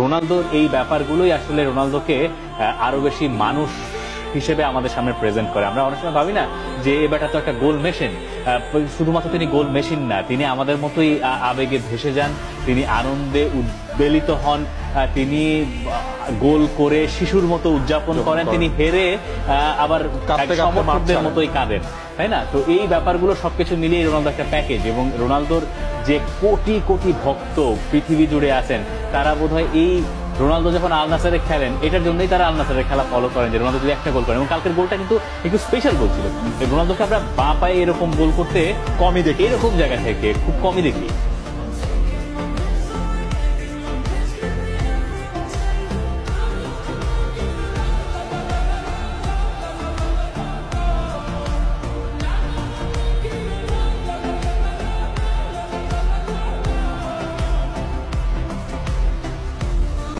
রোনালদোর এই ব্যাপারগুলোই আসলে রোনালদোকে আরো বেশি মানুষ হিসেবে আমাদের সামনে প্রেজেন্ট করে। আমরা অনেক সময় ভাবি না যে এ ব্যাটা তো একটা গোল মেশিন। শুধুমাত্র তিনি গোল মেশিন না, তিনি আমাদের মতোই আবেগে ভেসে যান, তিনি আনন্দে উদ্বেলিত হন, তিনি গোল করে শিশুর মতো উদযাপন করেন, তিনি হেরে আবার সমর্থকদের মতোই কাঁদেন, তাই না? তো এই ব্যাপারগুলো সবকিছু মিলিয়ে রোনালদো একটা প্যাকেজ। এবং রোনালদোর যে কোটি কোটি ভক্ত পৃথিবী জুড়ে আছেন, তারা বোধহয় এই রোনালদো যখন আল নাসেরে খেলেন এটার জন্যই তারা আল নাসেরের খেলা ফলো করেন, যে রোনালদো যদি একটা গোল করেন। এবং কালকের গোলটা কিন্তু একটু স্পেশাল গোল ছিল। রোনালদোকে আমরা বাঁ পায়ে এরকম গোল করতে কমই দেখি, এরকম জায়গা থেকে খুব কমই দেখি।